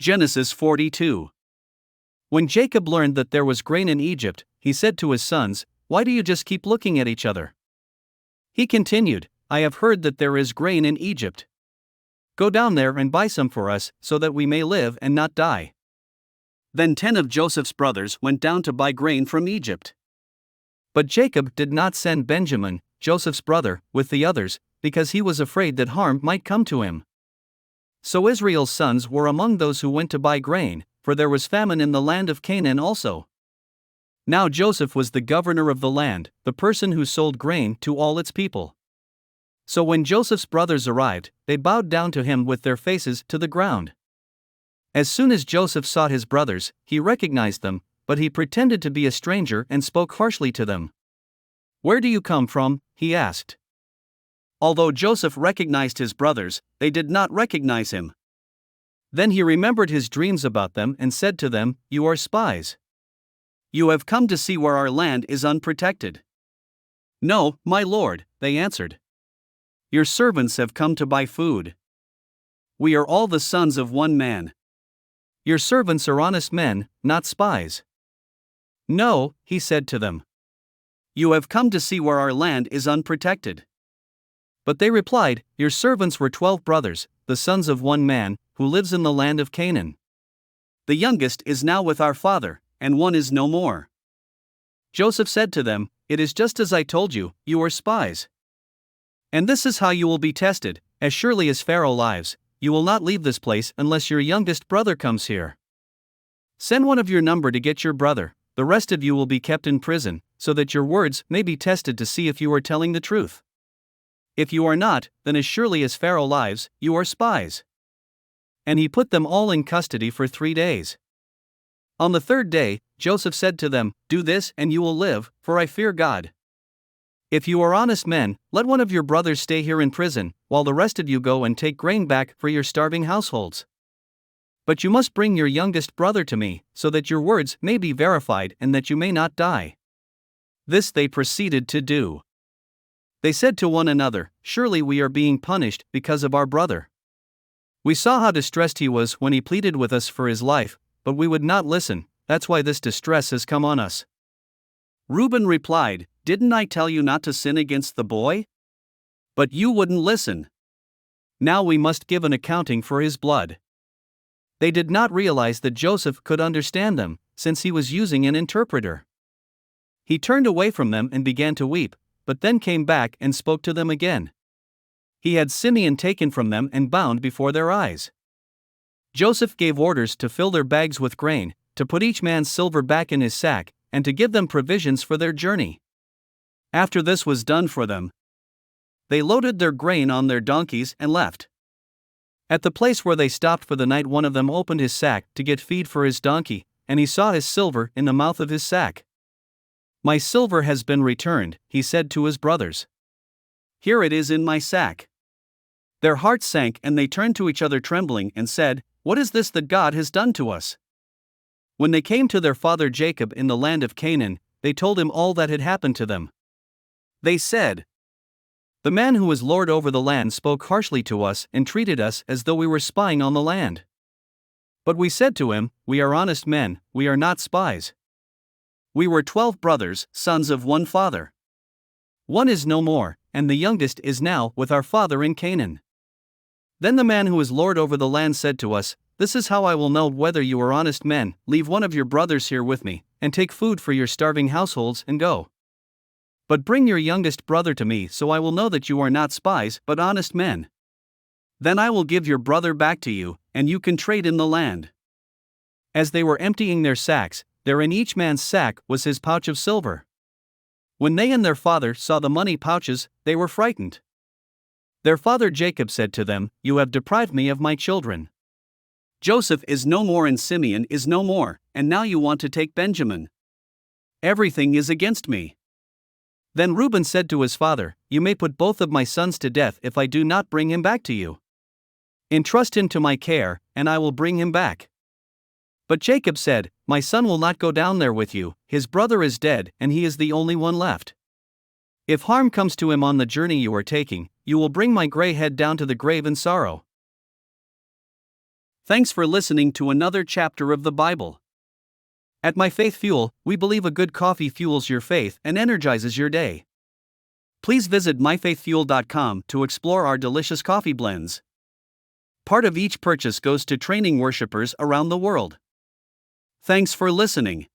Genesis 42. When Jacob learned that there was grain in Egypt, he said to his sons, "Why do you just keep looking at each other?" He continued, "I have heard that there is grain in Egypt. Go down there and buy some for us, so that we may live and not die." Then 10 of Joseph's brothers went down to buy grain from Egypt. But Jacob did not send Benjamin, Joseph's brother, with the others, because he was afraid that harm might come to him. So Israel's sons were among those who went to buy grain, for there was famine in the land of Canaan also. Now Joseph was the governor of the land, the person who sold grain to all its people. So when Joseph's brothers arrived, they bowed down to him with their faces to the ground. As soon as Joseph saw his brothers, he recognized them, but he pretended to be a stranger and spoke harshly to them. "Where do you come from?" he asked. Although Joseph recognized his brothers, they did not recognize him. Then he remembered his dreams about them and said to them, "You are spies. You have come to see where our land is unprotected." "No, my lord," they answered. "Your servants have come to buy food. We are all the sons of one man. Your servants are honest men, not spies." "No," he said to them. "You have come to see where our land is unprotected." But they replied, "Your servants were 12 brothers, the sons of one man, who lives in the land of Canaan. The youngest is now with our father, and one is no more." Joseph said to them, "It is just as I told you, you are spies. And this is how you will be tested: as surely as Pharaoh lives, you will not leave this place unless your youngest brother comes here. Send one of your number to get your brother, the rest of you will be kept in prison, so that your words may be tested to see if you are telling the truth. If you are not, then as surely as Pharaoh lives, you are spies." And he put them all in custody for 3 days. On the 3rd day, Joseph said to them, "Do this and you will live, for I fear God. If you are honest men, let one of your brothers stay here in prison, while the rest of you go and take grain back for your starving households. But you must bring your youngest brother to me, so that your words may be verified and that you may not die." This they proceeded to do. They said to one another, "Surely we are being punished because of our brother. We saw how distressed he was when he pleaded with us for his life, but we would not listen. That's why this distress has come on us." Reuben replied, "Didn't I tell you not to sin against the boy? But you wouldn't listen. Now we must give an accounting for his blood." They did not realize that Joseph could understand them, since he was using an interpreter. He turned away from them and began to weep, but then came back and spoke to them again. He had Simeon taken from them and bound before their eyes. Joseph gave orders to fill their bags with grain, to put each man's silver back in his sack, and to give them provisions for their journey. After this was done for them, they loaded their grain on their donkeys and left. At the place where they stopped for the night, one of them opened his sack to get feed for his donkey, and he saw his silver in the mouth of his sack. "My silver has been returned," he said to his brothers. "Here it is in my sack." Their hearts sank and they turned to each other trembling and said, "What is this that God has done to us?" When they came to their father Jacob in the land of Canaan, they told him all that had happened to them. They said, "The man who is lord over the land spoke harshly to us and treated us as though we were spying on the land. But we said to him, 'We are honest men, we are not spies. We were 12 brothers, sons of one father. One is no more, and the youngest is now with our father in Canaan.' Then the man who is lord over the land said to us, 'This is how I will know whether you are honest men: leave one of your brothers here with me, and take food for your starving households and go. But bring your youngest brother to me, so I will know that you are not spies but honest men. Then I will give your brother back to you, and you can trade in the land.' As they were emptying their sacks, there in each man's sack was his pouch of silver. When they and their father saw the money pouches, they were frightened. Their father Jacob said to them, 'You have deprived me of my children. Joseph is no more and Simeon is no more, and now you want to take Benjamin. Everything is against me.' Then Reuben said to his father, 'You may put both of my sons to death if I do not bring him back to you. Entrust him to my care, and I will bring him back.' But Jacob said, 'My son will not go down there with you, his brother is dead and he is the only one left. If harm comes to him on the journey you are taking, you will bring my gray head down to the grave in sorrow.' Thanks for listening to another chapter of the Bible. At My Faith Fuel, we believe a good coffee fuels your faith and energizes your day. Please visit myfaithfuel.com to explore our delicious coffee blends. Part of each purchase goes to training worshipers around the world. Thanks for listening.